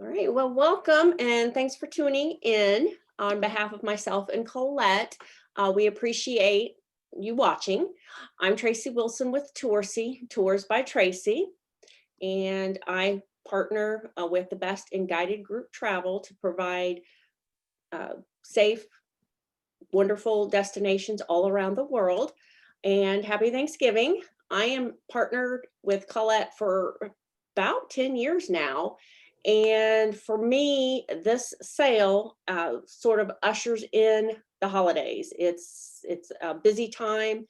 All right, well, welcome and thanks for tuning in on behalf of myself and Collette. We appreciate you watching. I'm Tracy Wilson with Tourcy, Tours by Tracy, and I partner with the best in guided group travel to provide uh, safe, wonderful destinations all around the world. And happy Thanksgiving. I am partnered with Collette for about 10 years now. And for me, this sale sort of ushers in the holidays. It's a busy time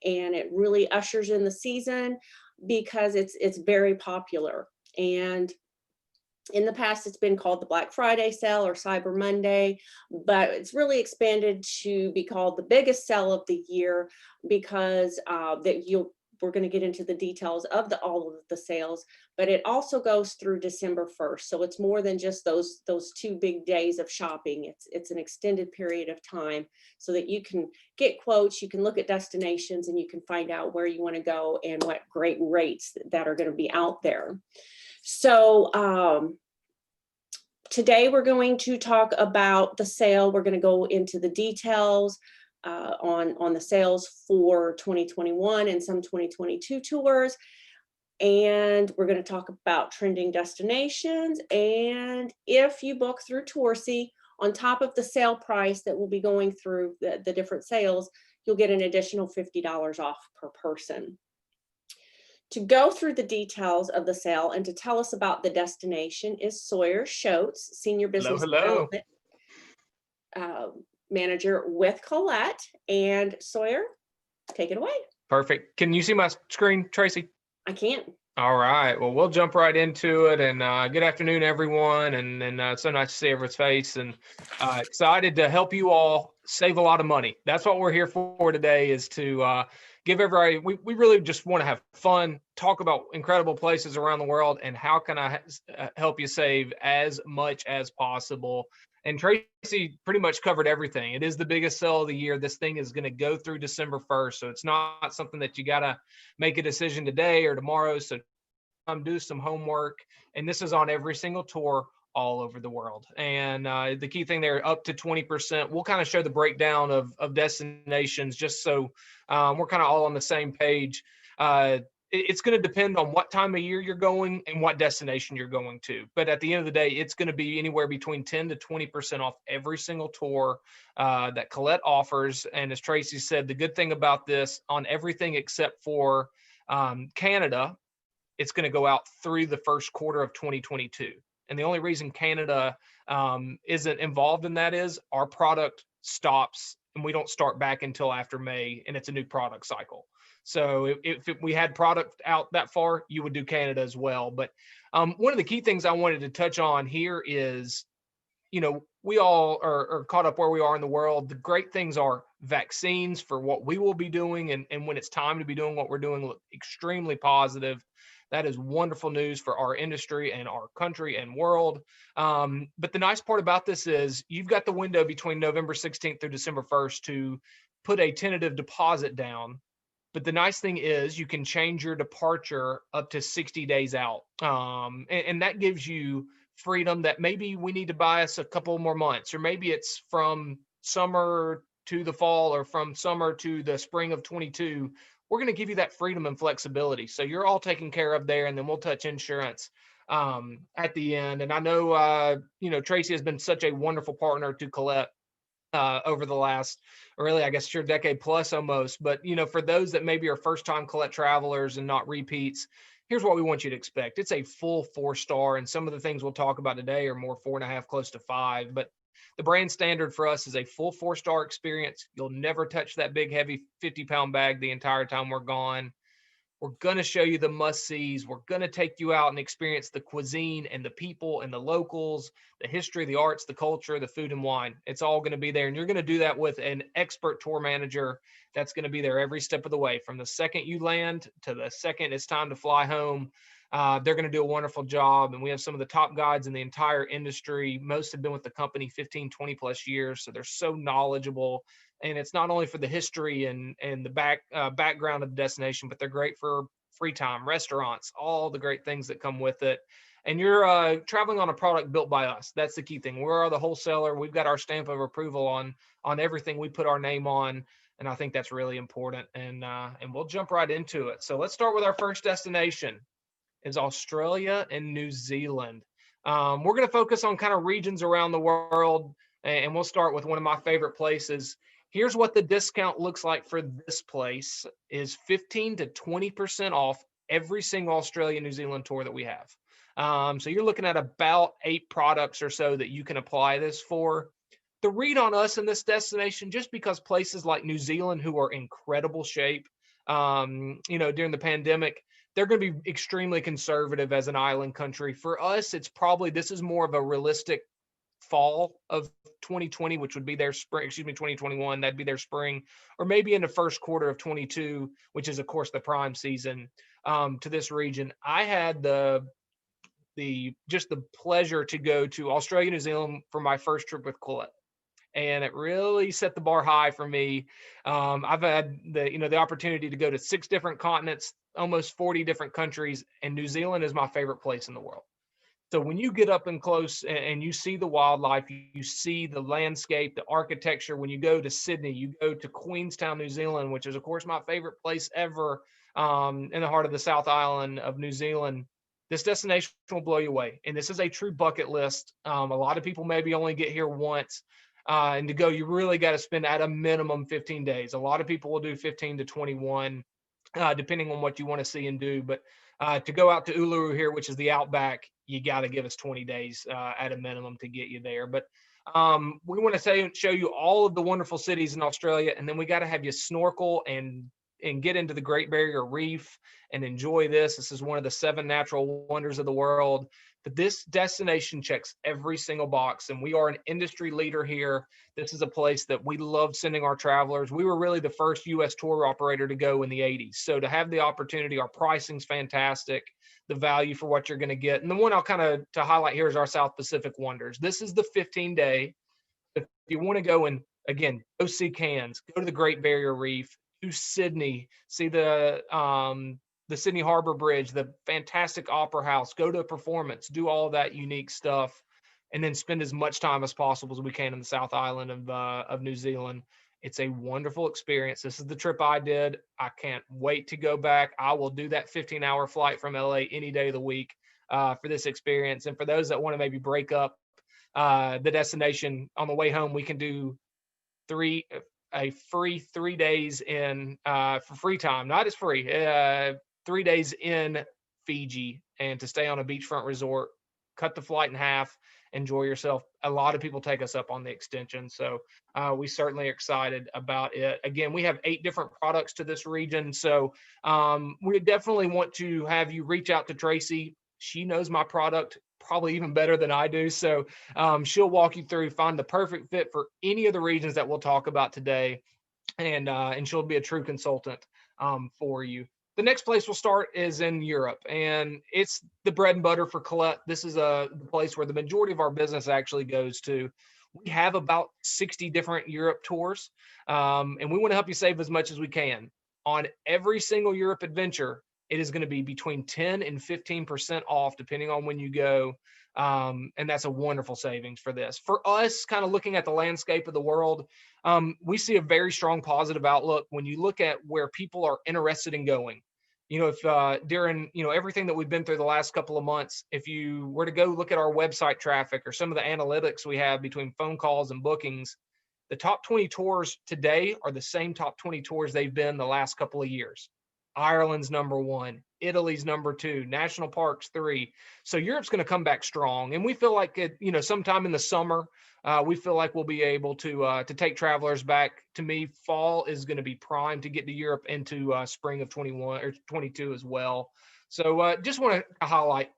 and it really ushers in the season because it's very popular. And in the past, it's been called the Black Friday sale or Cyber Monday, but it's really expanded to be called the biggest sale of the year because we're going to get into the details of all of the sales, but it also goes through December 1st. So it's more than just those two big days of shopping. It's an extended period of time so that you can get quotes, you can look at destinations, and you can find out where you want to go and what great rates that are going to be out there. So today we're going to talk about the sale. We're going to go into the details on the sales for 2021 and some 2022 tours. And we're going to talk about trending destinations. And if you book through Tourcy, on top of the sale price that will be going through the different sales, you'll get an additional $50 off per person. To go through the details of the sale and to tell us about the destination is Sawyer Schotz, Senior Hello, Business hello. Development Manager with Collette. And Sawyer, take it away. Perfect. Can you see my screen, Tracy? I can't. All right. Well, we'll jump right into it. And good afternoon, everyone. And it's so nice to see everyone's face. And excited to help you all save a lot of money. That's what we're here for today, is to give everybody. We really just want to have fun, talk about incredible places around the world, and how can I help you save as much as possible. And Tracy pretty much covered everything. It is the biggest sale of the year. This thing is going to go through December 1st. So it's not something that you got to make a decision today or tomorrow. So do some homework. And this is on every single tour all over the world. And the key thing there, up to 20%. We'll kind of show the breakdown of destinations just so we're kind of all on the same page. It's going to depend on what time of year you're going and what destination you're going to. But at the end of the day, it's going to be anywhere between 10 to 20% off every single tour that Collette offers. And as Tracy said, the good thing about this, on everything except for Canada, it's going to go out through the first quarter of 2022. And the only reason Canada isn't involved in that is our product stops and we don't start back until after May, and it's a new product cycle. So if we had product out that far, you would do Canada as well. But one of the key things I wanted to touch on here is, we all are caught up where we are in the world. The great things are vaccines for what we will be doing. And when it's time to be doing what we're doing, look extremely positive. That is wonderful news for our industry and our country and world. But the nice part about this is you've got the window between November 16th through December 1st to put a tentative deposit down. But the nice thing is you can change your departure up to 60 days out. And that gives you freedom that maybe we need to buy us a couple more months, or maybe it's from summer to the fall or from summer to the spring of 22. We're going to give you that freedom and flexibility. So you're all taken care of there. And then we'll touch insurance at the end. And I know, Tracy has been such a wonderful partner to Collette over the last, really, I guess, decade plus almost. But, for those that maybe are first time Collette travelers and not repeats, here's what we want you to expect. It's a full 4-star. And some of the things we'll talk about today are more 4.5, close to 5. But the brand standard for us is a full 4-star experience. You'll never touch that big, heavy 50-pound bag the entire time we're gone. We're going to show you the must-sees. We're going to take you out and experience the cuisine and the people and the locals, the history, the arts, the culture, the food and wine. It's all going to be there. And you're going to do that with an expert tour manager that's going to be there every step of the way, from the second you land to the second it's time to fly home. They're going to do a wonderful job. And we have some of the top guides in the entire industry. Most have been with the company 15, 20 plus years. So they're so knowledgeable. And it's not only for the history and the background of the destination, but they're great for free time, restaurants, all the great things that come with it. and you're traveling on a product built by us. That's the key thing. We're the wholesaler. We've got our stamp of approval on everything we put our name on, and I think that's really important. And we'll jump right into it. So let's start with our first destination is Australia and New Zealand. We're going to focus on kind of regions around the world, and we'll start with one of my favorite places. Here's what the discount looks like for this place is 15 to 20% off every single Australia New Zealand tour that we have. So you're looking at about 8 products or so that you can apply this for. The read on us in this destination, just because places like New Zealand, who are incredible shape, during the pandemic, they're going to be extremely conservative as an island country. For us, this is more of a realistic fall of 2020, which would be their spring, 2021, that'd be their spring, or maybe in the first quarter of 22, which is of course the prime season to this region. I had the pleasure to go to Australia, New Zealand for my first trip with Collette, and it really set the bar high for me. I've had the opportunity to go to 6 different continents, almost 40 different countries, and New Zealand is my favorite place in the world. So when you get up and close and you see the wildlife, you see the landscape, the architecture. When you go to Sydney, you go to Queenstown, New Zealand, which is of course my favorite place ever, in the heart of the South Island of New Zealand. This destination will blow you away. And this is a true bucket list. A lot of people maybe only get here once. And to go, you really got to spend at a minimum 15 days. A lot of people will do 15 to 21, depending on what you want to see and do. But to go out to Uluru here, which is the outback, you got to give us 20 days at a minimum to get you there. But we want to show you all of the wonderful cities in Australia, and then we got to have you snorkel and get into the Great Barrier Reef and enjoy this. This is one of the 7 natural wonders of the world. But this destination checks every single box, and we are an industry leader here. This is a place that we love sending our travelers. We were really the first U.S. tour operator to go in the 80s. So to have the opportunity, our pricing's fantastic, the value for what you're going to get. And the one I'll kind of to highlight here is our South Pacific Wonders. This is the 15-day. If you want to go and, again, go see Cairns, go to the Great Barrier Reef, to Sydney, see the Sydney Harbor Bridge, the fantastic Opera House, go to a performance, do all that unique stuff, and then spend as much time as possible as we can in the South Island of New Zealand. It's a wonderful experience. This is the trip I did. I can't wait to go back. I will do that 15-hour flight from LA any day of the week for this experience. And for those that want to maybe break up the destination on the way home, we can do a free 3 days in for free time, not as free, 3 days in Fiji, and to stay on a beachfront resort, cut the flight in half, enjoy yourself. A lot of people take us up on the extension. So we certainly are excited about it. Again, we have 8 different products to this region. So we definitely want to have you reach out to Tracy. She knows my product probably even better than I do. So she'll walk you through, find the perfect fit for any of the regions that we'll talk about today. And she'll be a true consultant for you. The next place we'll start is in Europe, and it's the bread and butter for Collette. This is the place where the majority of our business actually goes to. We have about 60 different Europe tours, and we want to help you save as much as we can. On every single Europe adventure, it is going to be between 10 and 15% off, depending on when you go. And that's a wonderful savings for this. For us, kind of looking at the landscape of the world, we see a very strong positive outlook when you look at where people are interested in going. If during, everything that we've been through the last couple of months, if you were to go look at our website traffic or some of the analytics we have between phone calls and bookings, the top 20 tours today are the same top 20 tours they've been the last couple of years. Ireland's number 1, Italy's number 2, national parks 3. So Europe's going to come back strong, and we feel like sometime in the summer, we feel like we'll be able to take travelers back. To me, fall is going to be prime to get to Europe into spring of 21 or 22 as well. So just want to highlight,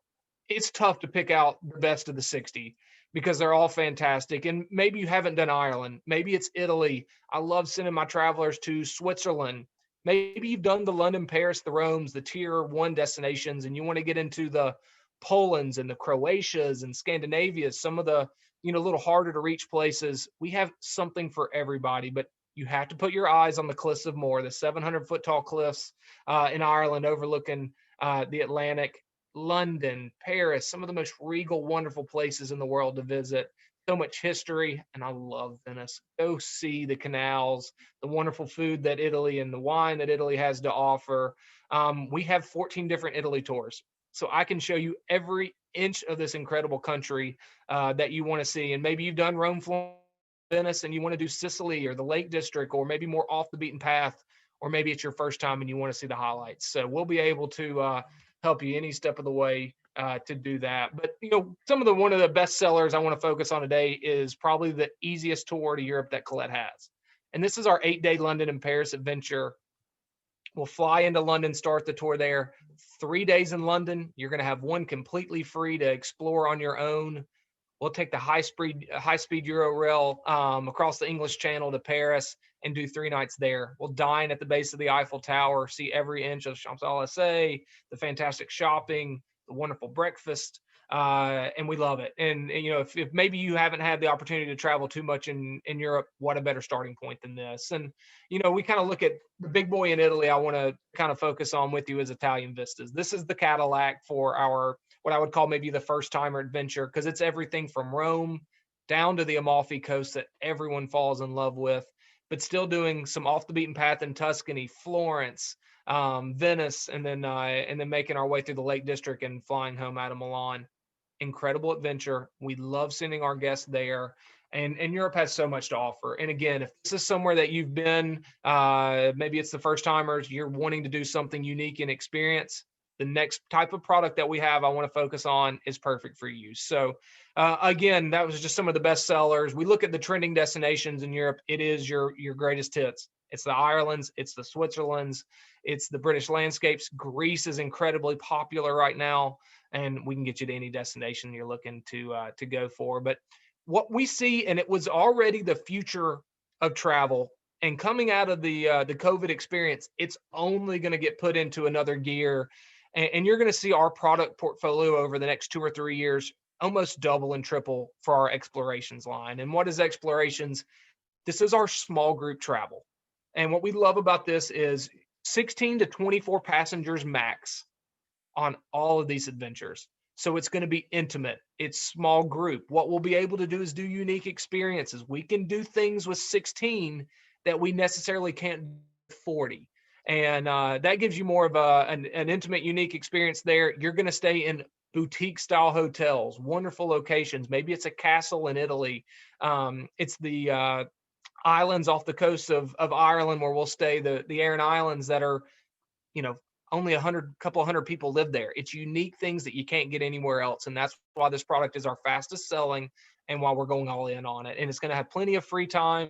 it's tough to pick out the best of the 60 because they're all fantastic. And maybe you haven't done Ireland, maybe it's Italy. I love sending my travelers to Switzerland. Maybe you've done the London, Paris, the Romes, the tier 1 destinations, and you want to get into the Polands and the Croatias and Scandinavia, some of the, little harder to reach places. We have something for everybody, but you have to put your eyes on the Cliffs of Moher, the 700-foot tall cliffs in Ireland overlooking the Atlantic. London, Paris, some of the most regal, wonderful places in the world to visit. So much history, and I love Venice. Go see the canals, the wonderful food that Italy and the wine that Italy has to offer. We have 14 different Italy tours, so I can show you every inch of this incredible country that you want to see. And maybe you've done Rome, Florence, Venice, and you want to do Sicily or the Lake District, or maybe more off the beaten path, or maybe it's your first time and you want to see the highlights. So we'll be able to help you any step of the way to do that. But some of the one of the best sellers I want to focus on today is probably the easiest tour to Europe that Collette has, and this is our 8-day London and Paris adventure. We'll fly into London, start the tour there. 3 days in London. You're going to have one completely free to explore on your own. We'll take the high-speed Euro across the English Channel to Paris and do 3 nights there. We'll dine at the base of the Eiffel Tower, see every inch of Champs-Élysées, the fantastic shopping, the wonderful breakfast, and we love it. And if maybe you haven't had the opportunity to travel too much in Europe, what a better starting point than this. And we kind of look at the big boy in Italy. I want to kind of focus on with you as Italian Vistas. This is the Cadillac for our what I would call maybe the first timer adventure, because it's everything from Rome down to the Amalfi Coast that everyone falls in love with, but still doing some off the beaten path in Tuscany, Florence, Venice, and then making our way through the Lake District and flying home out of Milan. Incredible adventure. We love sending our guests there. And Europe has so much to offer. And again, if this is somewhere that you've been, maybe it's the first timers, you're wanting to do something unique and experience, the next type of product that we have I want to focus on is perfect for you. So again, that was just some of the best sellers. We look at the trending destinations in Europe. It is your greatest hits. It's the Irelands, it's the Switzerlands, it's the British landscapes. Greece is incredibly popular right now, and we can get you to any destination you're looking to go for. But what we see, and it was already the future of travel, and coming out of the COVID experience, it's only going to get put into another gear. And you're going to see our product portfolio over the next 2 or 3 years almost double and triple for our explorations line. And what is explorations? This is our small group travel. And what we love about this is 16 to 24 passengers max on all of these adventures. So it's going to be intimate. It's small group. What we'll be able to do is do unique experiences. We can do things with 16 that we necessarily can't do with 40. And that gives you more of an intimate, unique experience there. You're going to stay in boutique style hotels, wonderful locations. Maybe it's a castle in Italy. It's the islands off the coast of Ireland where we'll stay, the Aran Islands that are, only couple hundred people live there. It's unique things that you can't get anywhere else. And that's why this product is our fastest selling and why we're going all in on it. And it's going to have plenty of free time.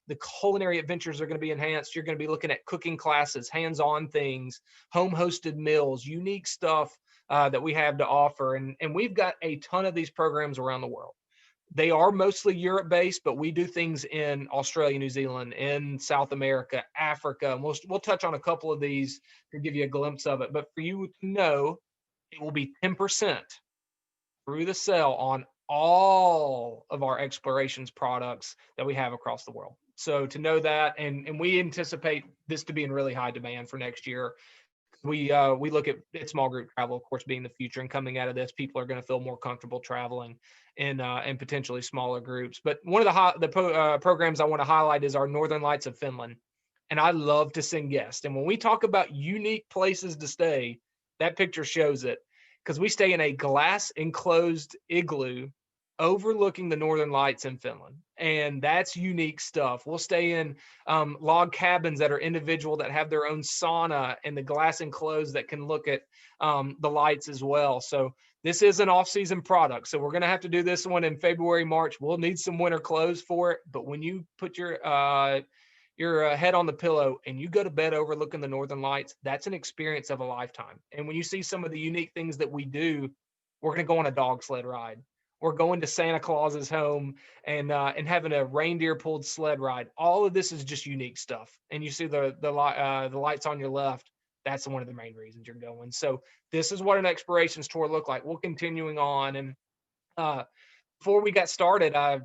The culinary adventures are going to be enhanced. You're going to be looking at cooking classes, hands-on things, home-hosted meals, unique stuff that we have to offer. And we've got a ton of these programs around the world. They are mostly Europe-based, but we do things in Australia, New Zealand, in South America, Africa. And we'll touch on a couple of these to give you a glimpse of it. But for you to know, it will be 10% through the sale on all of our explorations products that we have across the world. So to know that, and we anticipate this to be in really high demand for next year. We look at small group travel, of course, being the future, and coming out of this, people are going to feel more comfortable traveling in potentially smaller groups. But one of the programs I want to highlight is our Northern Lights of Finland, and I love to send guests. And when we talk about unique places to stay, that picture shows it, because we stay in a glass enclosed igloo overlooking the Northern Lights in Finland. And that's unique stuff. We'll stay in log cabins that are individual, that have their own sauna, and the glass enclosed that can look at the lights as well. So this is an off-season product. So we're going to have to do this one in February, March. We'll need some winter clothes for it. But when you put your head on the pillow and you go to bed overlooking the Northern Lights, that's an experience of a lifetime. And when you see some of the unique things that we do, we're going to go on a dog sled ride. We're going to Santa Claus's home and having a reindeer pulled sled ride. All of this is just unique stuff. And you see the lights on your left. That's one of the main reasons you're going. So this is what an explorations tour look like. We're continuing on. And before we got started, I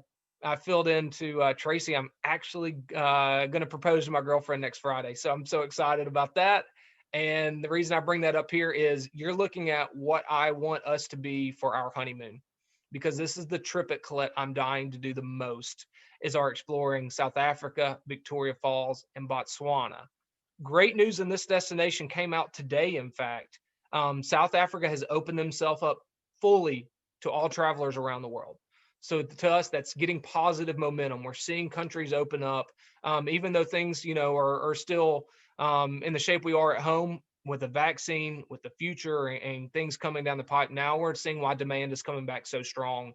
filled into Tracy. I'm actually going to propose to my girlfriend next Friday. So I'm so excited about that. And the reason I bring that up here is you're looking at what I want us to be for our honeymoon, because this is the trip at Collette I'm dying to do the most, is our exploring South Africa, Victoria Falls, and Botswana. Great news in this destination came out today, in fact. South Africa has opened themselves up fully to all travelers around the world. So to us, that's getting positive momentum. We're seeing countries open up, even though things, are still in the shape we are at home with the vaccine, with the future, and things coming down the pipe. Now we're seeing why demand is coming back so strong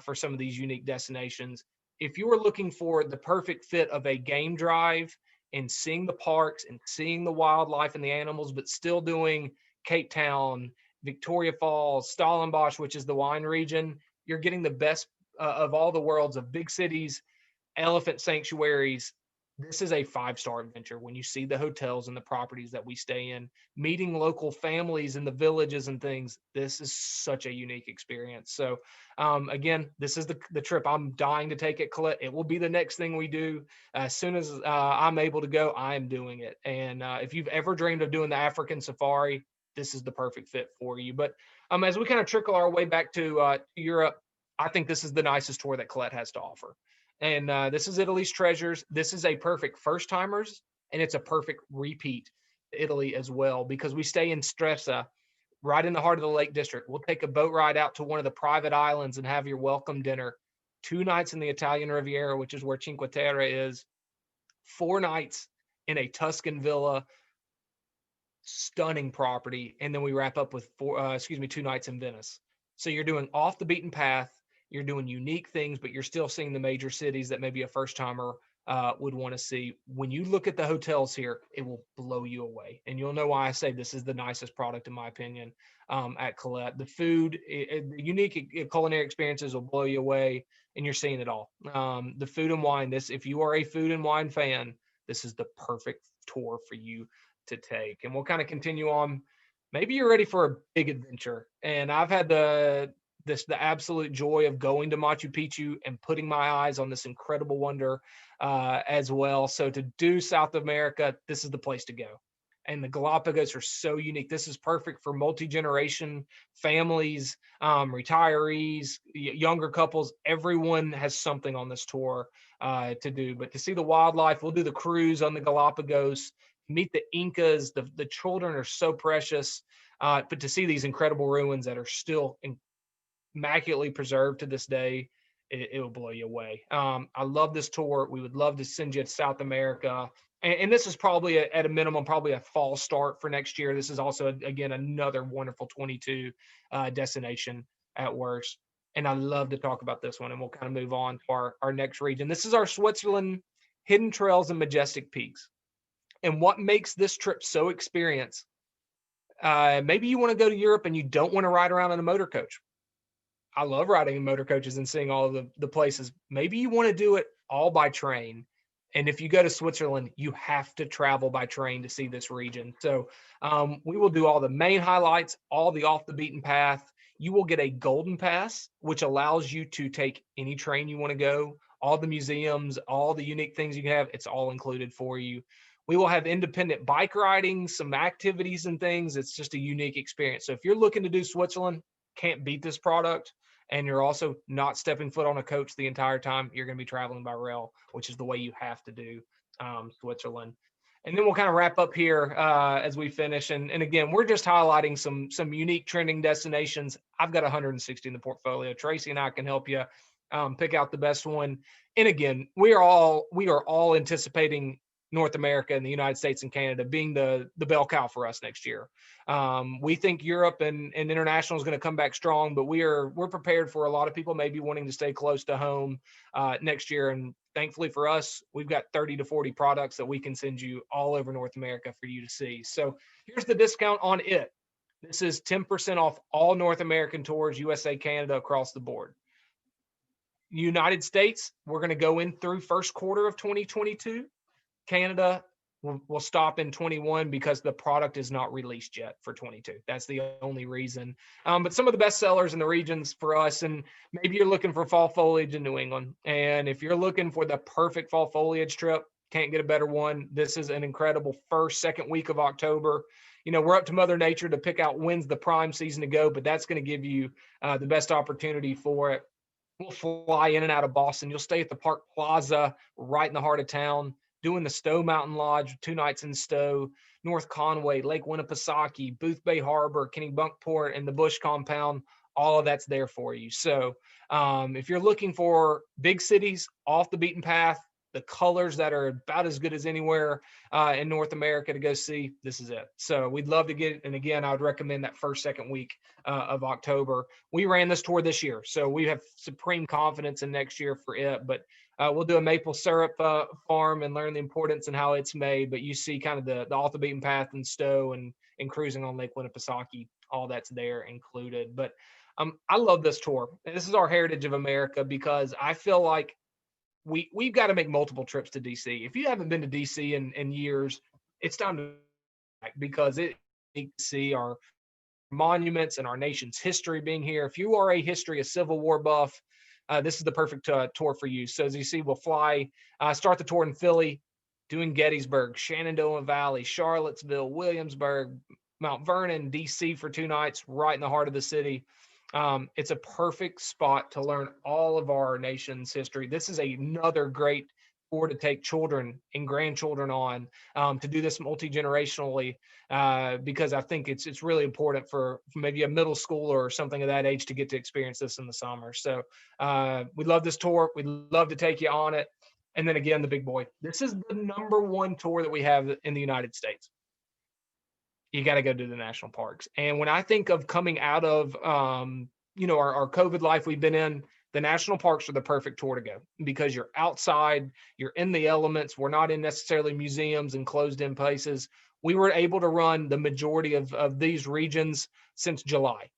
for some of these unique destinations. If you are looking for the perfect fit of a game drive and seeing the parks and seeing the wildlife and the animals, but still doing Cape Town, Victoria Falls, Stellenbosch, which is the wine region, you're getting the best of all the worlds of big cities, elephant sanctuaries. This is a 5-star adventure when you see the hotels and the properties that we stay in, meeting local families in the villages and things. This is such a unique experience. So, again, this is the trip I'm dying to take at Collette. It will be the next thing we do. As soon as I'm able to go, I am doing it. And if you've ever dreamed of doing the African safari, this is the perfect fit for you. But as we kind of trickle our way back to Europe, I think this is the nicest tour that Collette has to offer. And this is Italy's Treasures. This is a perfect first timers, and it's a perfect repeat Italy as well, because we stay in Stresa, right in the heart of the Lake District. We'll take a boat ride out to one of the private islands and have your welcome dinner. 2 nights in the Italian Riviera, which is where Cinque Terre is. 4 nights in a Tuscan villa, stunning property, and then we wrap up with 2 nights in Venice. So you're doing off the beaten path, you're doing unique things, but you're still seeing the major cities that maybe a first timer would want to see. When you look at the hotels here, it will blow you away, and you'll know why I say this is the nicest product in my opinion at Collette. The food, the unique culinary experiences will blow you away, and you're seeing it all. The food and wine. If you are a food and wine fan, this is the perfect tour for you to take. And we'll kind of continue on. Maybe you're ready for a big adventure. And I've had the absolute joy of going to Machu Picchu and putting my eyes on this incredible wonder as well. So to do South America, this is the place to go. And the Galapagos are so unique. This is perfect for multi-generation families, retirees, younger couples. Everyone has something on this tour to do. But to see the wildlife, we'll do the cruise on the Galapagos, meet the Incas. The children are so precious. But to see these incredible ruins that are still immaculately preserved to this day, it will blow you away. I love this tour. We would love to send you to South America. And this is probably at a minimum, probably a fall start for next year. This is also, again, another wonderful 22 destination at worst. And I love to talk about this one, and we'll kind of move on to our next region. This is our Switzerland hidden trails and majestic peaks. And what makes this trip so experience, maybe you want to go to Europe and you don't want to ride around in a motor coach. I love riding in motor coaches and seeing all of the places. Maybe you want to do it all by train. And if you go to Switzerland, you have to travel by train to see this region. So we will do all the main highlights, all the off the beaten path. You will get a golden pass, which allows you to take any train you want to go, all the museums, all the unique things you can have. It's all included for you. We will have independent bike riding, some activities and things. It's just a unique experience. So if you're looking to do Switzerland, can't beat this product, and you're also not stepping foot on a coach the entire time, you're going to be traveling by rail, which is the way you have to do Switzerland. And then we'll kind of wrap up here as we finish. And again, we're just highlighting some unique trending destinations. I've got 160 in the portfolio. Tracy and I can help you pick out the best one. And again, we are all anticipating North America and the United States and Canada being the bell cow for us next year. We think Europe and international is going to come back strong, but we're prepared for a lot of people maybe wanting to stay close to home next year. And thankfully for us, we've got 30 to 40 products that we can send you all over North America for you to see. So here's the discount on it. This is 10% off all North American tours, USA, Canada, across the board. United States, we're going to go in through first quarter of 2022. Canada will stop in 21 because the product is not released yet for 22. That's the only reason. But some of the best sellers in the regions for us, and maybe you're looking for fall foliage in New England. And if you're looking for the perfect fall foliage trip, can't get a better one. This is an incredible second week of October. we're up to Mother Nature to pick out when's the prime season to go, but that's going to give you the best opportunity for it. We'll fly in and out of Boston. You'll stay at the Park Plaza right in the heart of town, doing the Stowe Mountain Lodge, 2 nights in Stowe, North Conway, Lake Winnipesaukee, Booth Bay Harbor, Kennebunkport, and the Bush Compound. All of that's there for you. So if you're looking for big cities off the beaten path, the colors that are about as good as anywhere in North America to go see, this is it. So we'd love to get, and again, I would recommend that first, second week of October. We ran this tour this year, so we have supreme confidence in next year for it. But we'll do a maple syrup farm and learn the importance and how it's made. But you see kind of the off the beaten path in Stowe and cruising on Lake Winnipesaukee, all that's there included. But I love this tour. And this is our Heritage of America, because I feel like we've got to make multiple trips to DC. If you haven't been to DC in years, it's time to back, because it see our monuments and our nation's history being here. If you are a Civil War buff, this is the perfect tour for you. So as you see, we'll start the tour in Philly, doing Gettysburg, Shenandoah Valley, Charlottesville, Williamsburg, Mount Vernon, DC for 2 nights, right in the heart of the city. It's a perfect spot to learn all of our nation's history. This is another great tour to take children and grandchildren on, to do this multi-generationally, because I think it's really important for maybe a middle schooler or something of that age to get to experience this in the summer. So we love this tour. We'd love to take you on it. And then again, the big boy. This is the #1 tour that we have in the United States. You got to go to the national parks. And when I think of coming out of, our COVID life we've been in, the national parks are the perfect tour to go, because you're outside, you're in the elements. We're not in necessarily museums and closed in places. We were able to run the majority of these regions since July.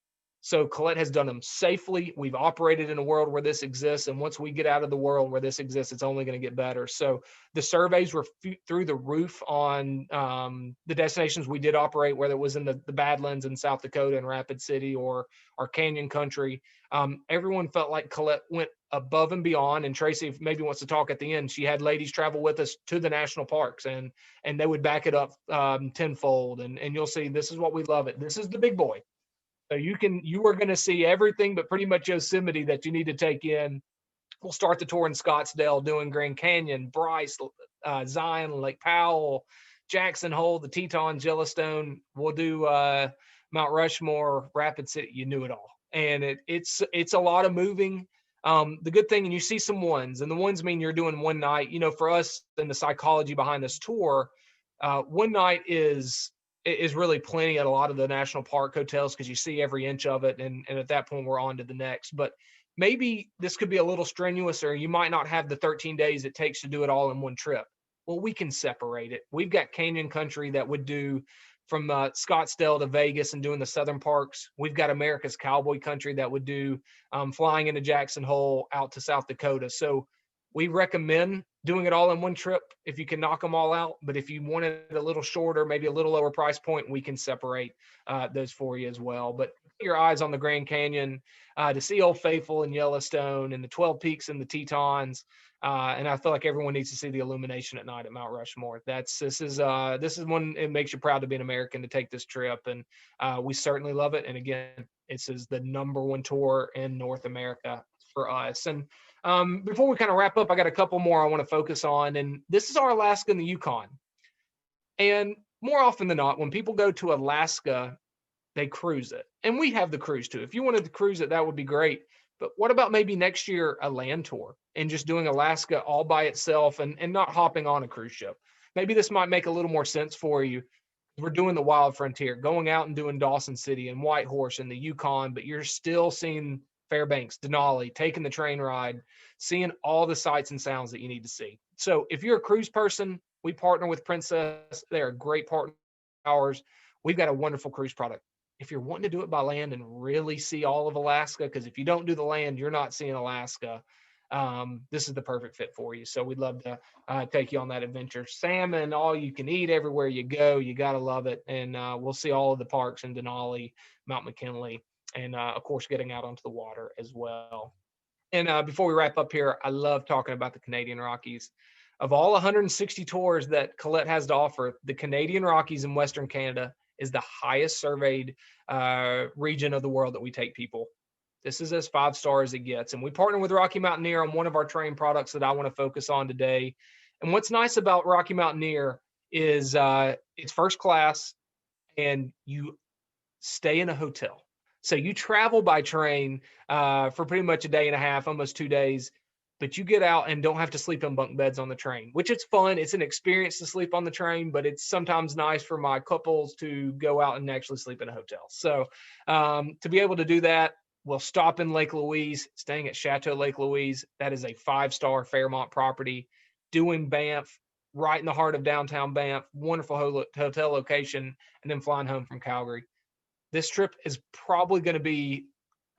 So Collette has done them safely. We've operated in a world where this exists. And once we get out of the world where this exists, it's only going to get better. So the surveys were through the roof on the destinations we did operate, whether it was in the Badlands in South Dakota and Rapid City, or our Canyon Country. Everyone felt like Collette went above and beyond. And Tracy, if maybe wants to talk at the end, she had ladies travel with us to the national parks, and they would back it up tenfold. And you'll see, this is what we love it. This is the big boy. So you are going to see everything but pretty much Yosemite that you need to take in. We'll start the tour in Scottsdale, doing Grand Canyon, Bryce, Zion, Lake Powell, Jackson Hole, the Tetons, Yellowstone. We'll do Mount Rushmore, Rapid City. You knew it all. And it's a lot of moving. The good thing, and you see some ones, and the ones mean you're doing one night. For us, and the psychology behind this tour, one night is really plenty at a lot of the national park hotels, because you see every inch of it. And at that point, we're on to the next. But maybe this could be a little strenuous, or you might not have the 13 days it takes to do it all in one trip. Well, we can separate it. We've got Canyon Country that would do from Scottsdale to Vegas and doing the southern parks. We've got America's Cowboy Country that would do flying into Jackson Hole out to South Dakota. So we recommend doing it all in one trip if you can knock them all out. But if you want it a little shorter, maybe a little lower price point, we can separate those for you as well. But keep your eyes on the Grand Canyon to see Old Faithful and Yellowstone, and the 12 Peaks and the Tetons. And I feel like everyone needs to see the illumination at night at Mount Rushmore. This is one, it makes you proud to be an American to take this trip. And we certainly love it. And again, this is the #1 tour in North America for us. And before we kind of wrap up, I got a couple more I want to focus on. And this is our Alaska and the Yukon. And more often than not, when people go to Alaska, they cruise it. And we have the cruise too. If you wanted to cruise it, that would be great. But what about maybe next year, a land tour, and just doing Alaska all by itself, and not hopping on a cruise ship? Maybe this might make a little more sense for you. We're doing the Wild Frontier, going out and doing Dawson City and Whitehorse and the Yukon, but you're still seeing Fairbanks, Denali, taking the train ride, seeing all the sights and sounds that you need to see. So if you're a cruise person, we partner with Princess. They're a great partner of ours. We've got a wonderful cruise product. If you're wanting to do it by land and really see all of Alaska, because if you don't do the land, you're not seeing Alaska, this is the perfect fit for you. So we'd love to take you on that adventure. Salmon, all you can eat everywhere you go. You got to love it. And we'll see all of the parks in Denali, Mount McKinley, and of course, getting out onto the water as well. And before we wrap up here, I love talking about the Canadian Rockies. Of all 160 tours that Collette has to offer, the Canadian Rockies in Western Canada is the highest surveyed region of the world that we take people. This is as 5 stars as it gets. And we partner with Rocky Mountaineer on one of our train products that I want to focus on today. And what's nice about Rocky Mountaineer is it's first class and you stay in a hotel. So you travel by train for pretty much a day and a half, almost 2 days, but you get out and don't have to sleep in bunk beds on the train, which it's fun. It's an experience to sleep on the train, but it's sometimes nice for my couples to go out and actually sleep in a hotel. So to be able to do that, we'll stop in Lake Louise, staying at Chateau Lake Louise. That is a 5-star Fairmont property, doing Banff, right in the heart of downtown Banff, wonderful hotel location, and then flying home from Calgary. This trip is probably going to be,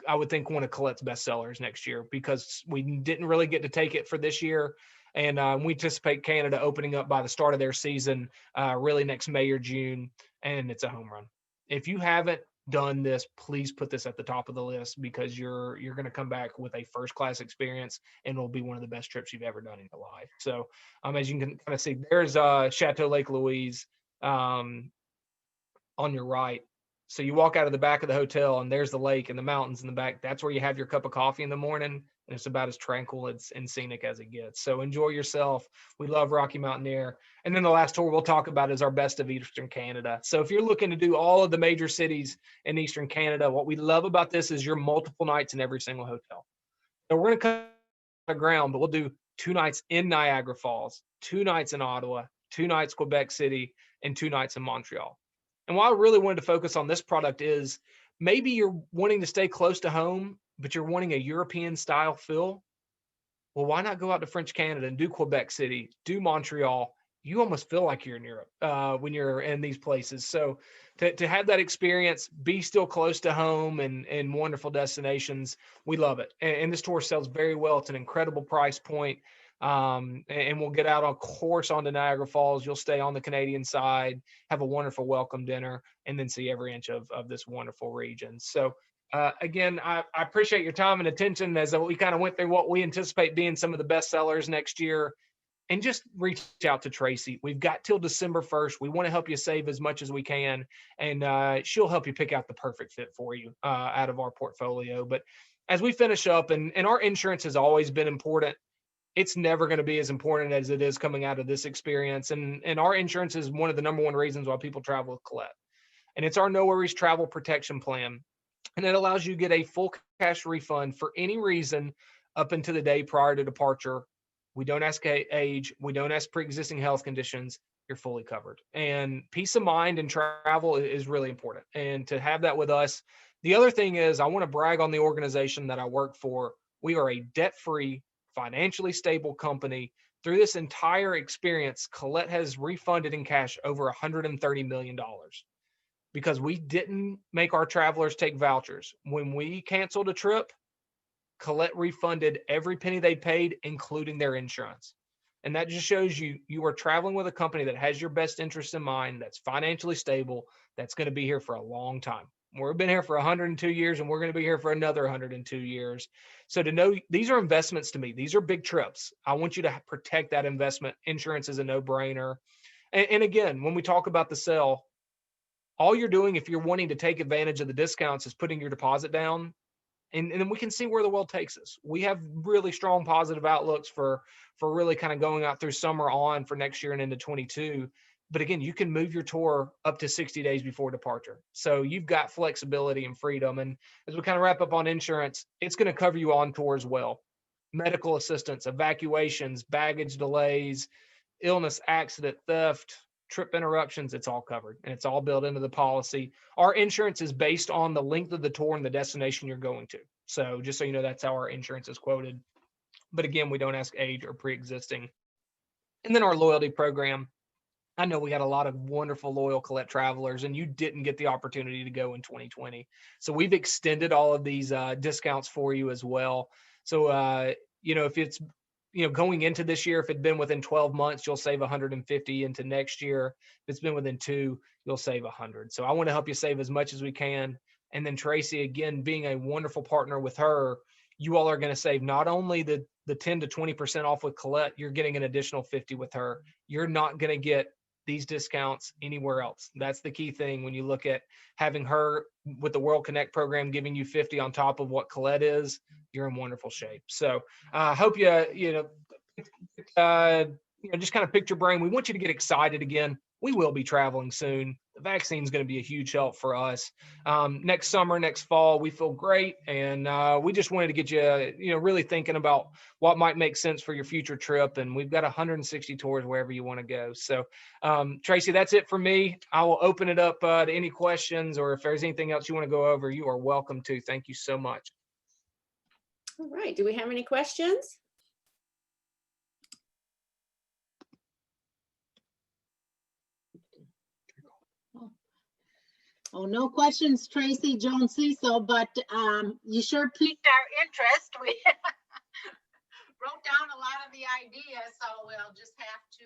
I would think, one of Collette's best sellers next year because we didn't really get to take it for this year. And we anticipate Canada opening up by the start of their season, really next May or June, and it's a home run. If you haven't done this, please put this at the top of the list because you're going to come back with a first class experience and it'll be one of the best trips you've ever done in your life. So as you can kind of see, there's Chateau Lake Louise on your right. So you walk out of the back of the hotel and there's the lake and the mountains in the back. That's where you have your cup of coffee in the morning. And it's about as tranquil and scenic as it gets. So enjoy yourself. We love Rocky Mountaineer. And then the last tour we'll talk about is our best of Eastern Canada. So if you're looking to do all of the major cities in Eastern Canada, what we love about this is you're multiple nights in every single hotel. So we're going to cut the ground, but we'll do 2 nights in Niagara Falls, 2 nights in Ottawa, 2 nights Quebec City, and 2 nights in Montreal. And why I really wanted to focus on this product is maybe you're wanting to stay close to home, but you're wanting a European style feel. Well, why not go out to French Canada and do Quebec City, do Montreal? You almost feel like you're in Europe when you're in these places. So to have that experience, be still close to home and wonderful destinations, we love it. And this tour sells very well. It's an incredible price point. And we'll get out, of course, on to Niagara Falls. You'll stay on the Canadian side, have a wonderful welcome dinner, and then see every inch of this wonderful region. So again, I appreciate your time and attention as we kind of went through what we anticipate being some of the best sellers next year. And just reach out to Tracy. We've got till December 1st. We want to help you save as much as we can, and she'll help you pick out the perfect fit for you out of our portfolio. But as we finish up, and our insurance has always been important, it's never going to be as important as it is coming out of this experience. And our insurance is one of the number one reasons why people travel with Collette. And it's our No Worries Travel Protection Plan. And it allows you to get a full cash refund for any reason up until the day prior to departure. We don't ask age. We don't ask pre-existing health conditions. You're fully covered. And peace of mind and travel is really important. And to have that with us. The other thing is I want to brag on the organization that I work for. We are a debt-free, financially stable company. Through this entire experience, Collette has refunded in cash over $130 million because we didn't make our travelers take vouchers. When we canceled a trip, Collette refunded every penny they paid, including their insurance. And that just shows you are traveling with a company that has your best interest in mind, that's financially stable, that's going to be here for a long time. We've been here for 102 years and we're going to be here for another 102 years. So to know these are investments to me, these are big trips. I want you to protect that investment. Insurance is a no-brainer. And again, when we talk about the sale, all you're doing if you're wanting to take advantage of the discounts is putting your deposit down. And then we can see where the world takes us. We have really strong positive outlooks for really kind of going out through summer on for next year and into 22. But again, you can move your tour up to 60 days before departure. So you've got flexibility and freedom. And as we kind of wrap up on insurance, it's going to cover you on tour as well. Medical assistance, evacuations, baggage delays, illness, accident, theft, trip interruptions, it's all covered and it's all built into the policy. Our insurance is based on the length of the tour and the destination you're going to. So just so you know, that's how our insurance is quoted. But again, we don't ask age or pre-existing. And then our loyalty program. I know we got a lot of wonderful loyal Collette travelers and you didn't get the opportunity to go in 2020. So we've extended all of these discounts for you as well. So, if it's, going into this year, if it'd been within 12 months, you'll save 150 into next year. If it's been within 2, you'll save 100. So I want to help you save as much as we can. And then Tracy, again, being a wonderful partner with her, you all are going to save not only the 10 to 20% off with Collette, you're getting an additional 50 with her. You're not going to get these discounts anywhere else. That's the key thing when you look at having her with the World Connect program giving you 50 on top of what Collette is. You're in wonderful shape. So I hope just kind of pick your brain. We want you to get excited again. We will be traveling soon. The vaccine is going to be a huge help for us. Next summer, next fall, we feel great. And we just wanted to get you, really thinking about what might make sense for your future trip. And we've got 160 tours wherever you want to go. So Tracy, that's it for me. I will open it up to any questions, or if there's anything else you want to go over, you are welcome to. Thank you so much. All right. Do we have any questions? Oh, no questions, Tracy, Joan Cecil, but you sure piqued our interest. We wrote down a lot of the ideas, so we'll just have to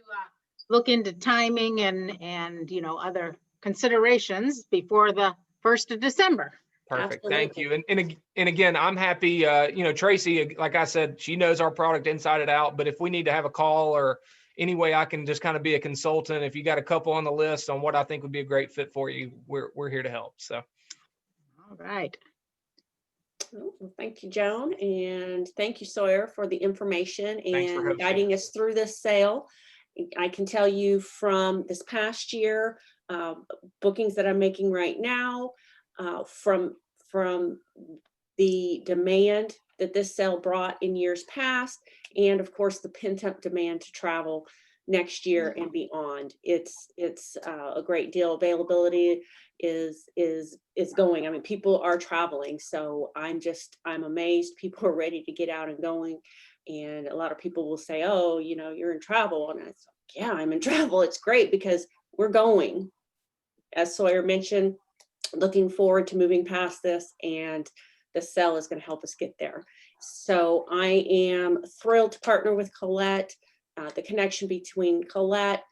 look into timing and other considerations before the 1st of December. Perfect. Absolutely. Thank you. And again, I'm happy, Tracy, like I said, she knows our product inside and out, but if we need to have a call or any way I can just kind of be a consultant, if you got a couple on the list on what I think would be a great fit for you, we're here to help. So. All right. Well, thank you, Joan, and thank you, Sawyer, for the information Thanks for and hosting. guiding us through this sale. I can tell you from this past year, bookings that I'm making right now, from the demand that this sale brought in years past, and of course the pent-up demand to travel next year and beyond. It's a great deal. Availability is going. I mean, people are traveling, so I'm amazed. People are ready to get out and going, and a lot of people will say, "Oh, you're in travel," and it's like, yeah, I'm in travel. It's great because we're going. As Sawyer mentioned, looking forward to moving past this, and the sale is going to help us get there. So I am thrilled to partner with Collette, the connection between Collette,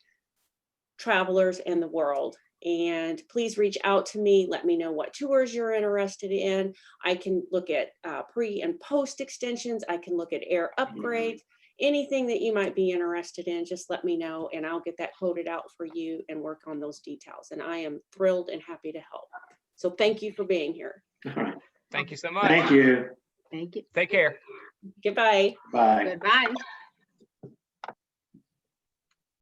travelers, and the world. And please reach out to me. Let me know what tours you're interested in. I can look at pre and post extensions. I can look at air upgrades. Anything that you might be interested in, just let me know and I'll get that quoted out for you and work on those details. And I am thrilled and happy to help. So thank you for being here. Thank you so much. Thank you. Thank you. Take care. Goodbye. Bye. Goodbye.